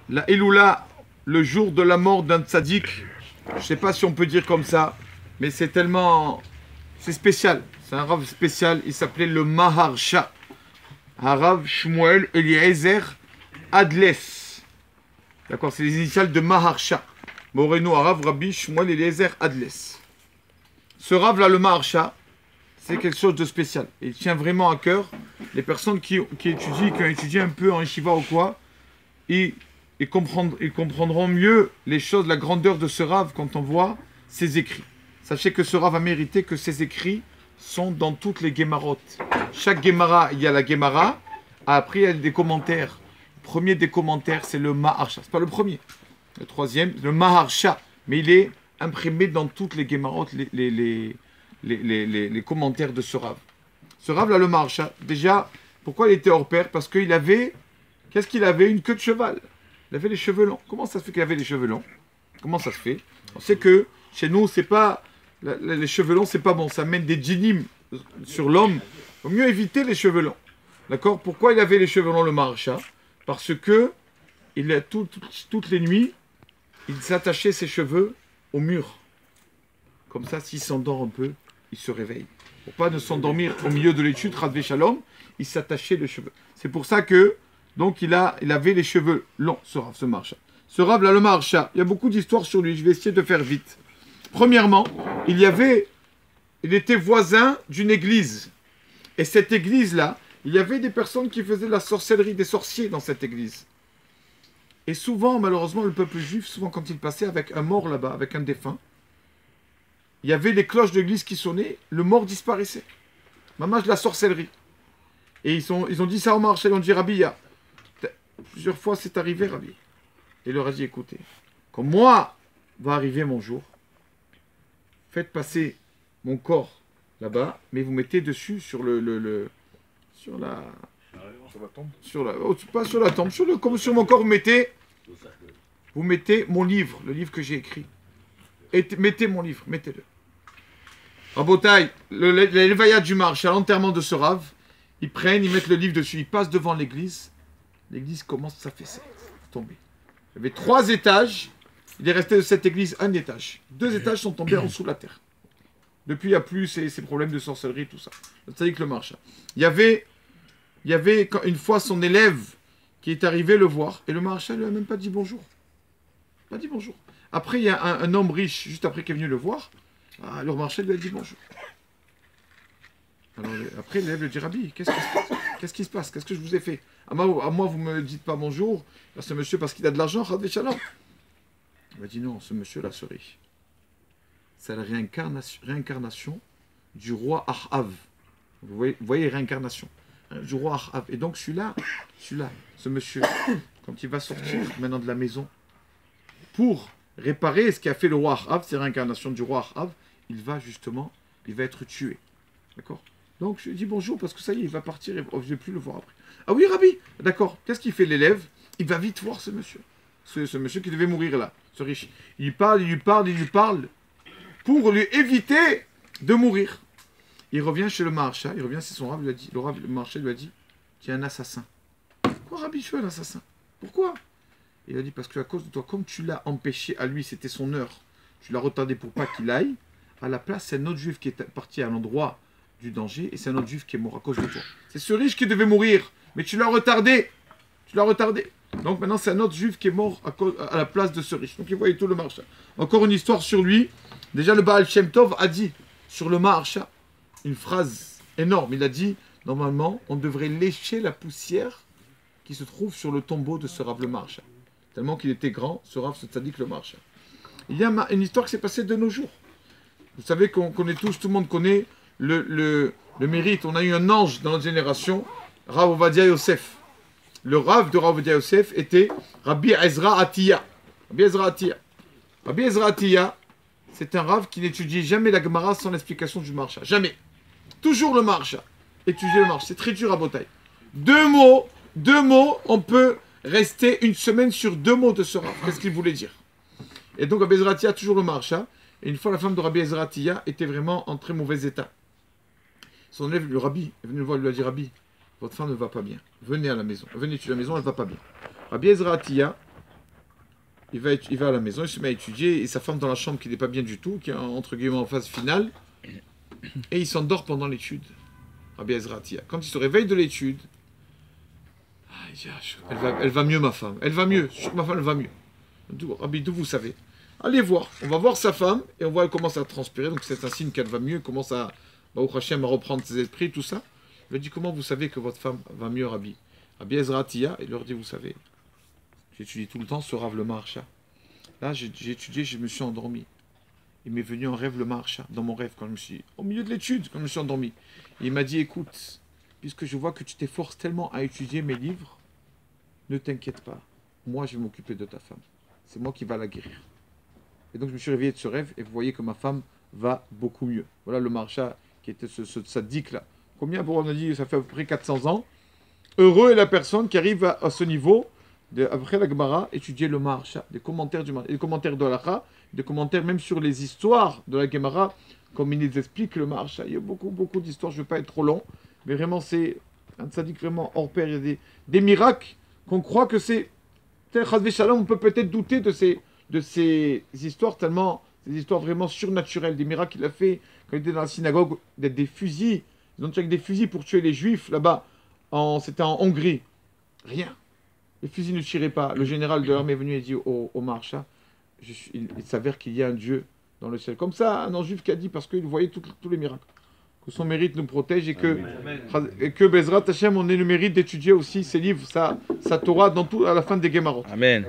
la Eloula, le jour de la mort d'un tzaddik, je ne sais pas si on peut dire comme ça, mais c'est tellement... c'est spécial. C'est un Rav spécial. Il s'appelait le Maharsha. Harav Shmuel Eliezer Adles. D'accord, c'est les initiales de Maharsha. Moreno Harav Rabbi Shmuel Eliezer Adles. Ce Rav là, le Maharsha, c'est quelque chose de spécial. Il tient vraiment à cœur. Les personnes qui étudient, qui ont étudié un peu en yeshiva ou quoi, ils comprendront mieux les choses, la grandeur de ce Rav quand on voit ses écrits. Sachez que ce Rav a mérité que ses écrits sont dans toutes les Gemarotes. Chaque Gemara, il y a la Gemara. Après, il y a des commentaires. Le premier des commentaires, c'est le Maharsha. C'est pas le premier. Le troisième, le Maharsha. Mais il est imprimé dans toutes les Gemarotes, les commentaires de ce Rav. Ce Rav, là, le Maharsha, déjà, pourquoi il était hors pair? Parce qu'il avait... qu'est-ce qu'il avait? Une queue de cheval. Il avait les cheveux longs. Comment ça se fait qu'il avait les cheveux longs? Comment ça se fait? On sait que chez nous, c'est pas... les cheveux longs, c'est pas bon. Ça mène des djinim sur l'homme. Il vaut mieux éviter les cheveux longs. D'accord? Pourquoi il avait les cheveux longs, le Maharsha? Parce que toutes les nuits, il s'attachait ses cheveux au mur. Comme ça, s'il s'endort un peu, il se réveille. Pour pas ne s'endormir au milieu de l'étude, Radvé Shalom, il s'attachait les cheveux. C'est pour ça que, donc, il avait les cheveux longs, ce Maharsha. Ce Rav, là, le Maharsha, il y a beaucoup d'histoires sur lui. Je vais essayer de faire vite. Premièrement, il était voisin d'une église. Et cette église-là, il y avait des personnes qui faisaient de la sorcellerie, des sorciers dans cette église. Et souvent, malheureusement, le peuple juif, souvent quand il passait avec un mort là-bas, avec un défunt, il y avait les cloches de l'église qui sonnaient, le mort disparaissait. Maman, de la sorcellerie. Et ils ont dit ça au Maharsha, ils ont dit, Rabbi, plusieurs fois c'est arrivé, Rabbi. Et il leur a dit, écoutez, quand moi va arriver mon jour, faites passer mon corps là-bas, mais vous mettez dessus sur pas sur la tombe, comme sur mon corps, vous mettez mon livre, le livre que j'ai écrit. Et mettez mon livre, mettez-le. Rabotaï, l'éveillade du Maharsha, à l'enterrement de ce Rav, ils mettent le livre dessus, ils passent devant l'église. L'église commence à s'affaisser, tomber. Il y avait 3 étages. Il est resté de cette église un étage. 2 étages sont tombés en dessous de la terre. Depuis, il n'y a plus ces problèmes de sorcellerie, tout ça. C'est-à-dire que le Maharsha. Il y avait une fois son élève qui est arrivé le voir, et le Maharsha ne lui a même pas dit bonjour. Pas dit bonjour. Après, il y a un homme riche, juste après, qui est venu le voir. Ah, le Maharsha lui a dit bonjour. Alors, après, l'élève lui dit, Rabbi, qu'est-ce qui se passe? Qu'est-ce que je vous ai fait? À moi, vous ne me dites pas bonjour. À ce monsieur, parce qu'il a de l'argent, Radvé Shalom. Il m'a dit non, ce monsieur-là, ce riche, c'est la réincarnation du roi Ahav. Vous voyez réincarnation du roi Ahav. Et donc celui-là, ce monsieur, quand il va sortir maintenant de la maison, pour réparer ce qu'a fait le roi Ahav, c'est la réincarnation du roi Ahav, il va être tué. D'accord? Donc je lui dis bonjour parce que ça y est, il va partir et je ne vais plus le voir après. Ah oui, Rabbi, d'accord. Qu'est-ce qu'il fait l'élève? Il va vite voir ce monsieur. Ce monsieur qui devait mourir là, ce riche. Il lui parle, pour lui éviter de mourir. Il revient chez le Maharsha, c'est son Rav, le Maharsha lui a dit, tu es un assassin. Quoi, Rabbi, je suis un assassin? Pourquoi? Il a dit, parce que à cause de toi, comme tu l'as empêché à lui, c'était son heure, tu l'as retardé pour pas qu'il aille, à la place, c'est un autre juif qui est parti à l'endroit du danger, et c'est un autre juif qui est mort à cause de toi. C'est ce riche qui devait mourir, mais tu l'as retardé. Donc maintenant, c'est un autre juif qui est mort à la place de ce riche. Donc il voyait tout le Maharsha. Encore une histoire sur lui. Déjà, le Baal Shem Tov a dit sur le Maharsha une phrase énorme. Il a dit, normalement, on devrait lécher la poussière qui se trouve sur le tombeau de ce Rav le Maharsha. Tellement qu'il était grand, ce Rav, ce tzaddik le Maharsha. Il y a une histoire qui s'est passée de nos jours. Vous savez qu'on connaît tous, tout le monde connaît le mérite. On a eu un ange dans notre génération, Rav Ovadia Yosef. Le Rav de Rav Ovadia Yosef était Rabbi Ezra Atiya. Rabbi Ezra Atiya, c'est un Rav qui n'étudie jamais la Gemara sans l'explication du Maharsha. Jamais. Toujours le Maharsha. Étudier le Maharsha. C'est très dur à Botaï. 2 mots, on peut rester une semaine sur 2 mots de ce Rav. Qu'est-ce qu'il voulait dire? Et donc Rabbi Ezra Atiya, toujours le Maharsha. Et une fois, la femme de Rabbi Ezra Atiya était vraiment en très mauvais état. Son élève, le Rabbi, est venu le voir, il lui a dit, Rabbi, votre femme ne va pas bien. Venez à la maison. Venez à la maison, elle ne va pas bien. Rabbi Ezra Atiya, il va à la maison, il se met à étudier, et sa femme dans la chambre qui n'est pas bien du tout, qui est entre guillemets en phase finale, et il s'endort pendant l'étude. Rabbi Ezra Tia. Quand il se réveille de l'étude, elle va mieux ma femme, elle va mieux, je suis sûr que ma femme elle va mieux. Rabbi, d'où vous savez? Allez voir, on va voir sa femme, et on voit elle commence à transpirer, donc c'est un signe qu'elle va mieux, commence à, Baruch Hashem, à reprendre ses esprits, tout ça. Il lui dit, comment vous savez que votre femme va mieux, Rabbi? Rabbi Ezra Tia, il leur dit, vous savez, j'étudie tout le temps ce Rav le Maharsha. Là, j'ai étudié, je me suis endormi. Il m'est venu en rêve le Maharsha, dans mon rêve, quand je me suis, au milieu de l'étude, quand je me suis endormi. Et il m'a dit, écoute, puisque je vois que tu t'efforces tellement à étudier mes livres, ne t'inquiète pas, moi je vais m'occuper de ta femme. C'est moi qui va la guérir. Et donc je me suis réveillé de ce rêve, et vous voyez que ma femme va beaucoup mieux. Voilà le Maharsha qui était ce sadique-là. Combien, on a dit, ça fait à peu près 400 ans. Heureux est la personne qui arrive à ce niveau, après la Gemara, étudier le Maharsha, des commentaires du Maharsha, des commentaires de l'Alacha, des commentaires même sur les histoires de la Gemara, comme il les explique le Maharsha. Il y a beaucoup d'histoires, je ne vais pas être trop long, mais vraiment c'est un tzaddik vraiment hors pair. Il y a des miracles qu'on croit que c'est... On peut peut-être douter de ces histoires tellement... Des histoires vraiment surnaturelles, des miracles qu'il a fait quand il était dans la synagogue, des fusils. Ils ont tiré avec des fusils pour tuer les juifs là-bas. C'était en Hongrie. Rien. Les fusils ne tiraient pas. Le général de l'armée est venu et dit au Maharsha, il s'avère qu'il y a un Dieu dans le ciel. Comme ça, un juif qui a dit, parce qu'il voyait tous les miracles. Que son mérite nous protège et que Bezrat Hashem, on ait le mérite d'étudier aussi ses livres, sa Torah, à la fin des Gemarot. Amen.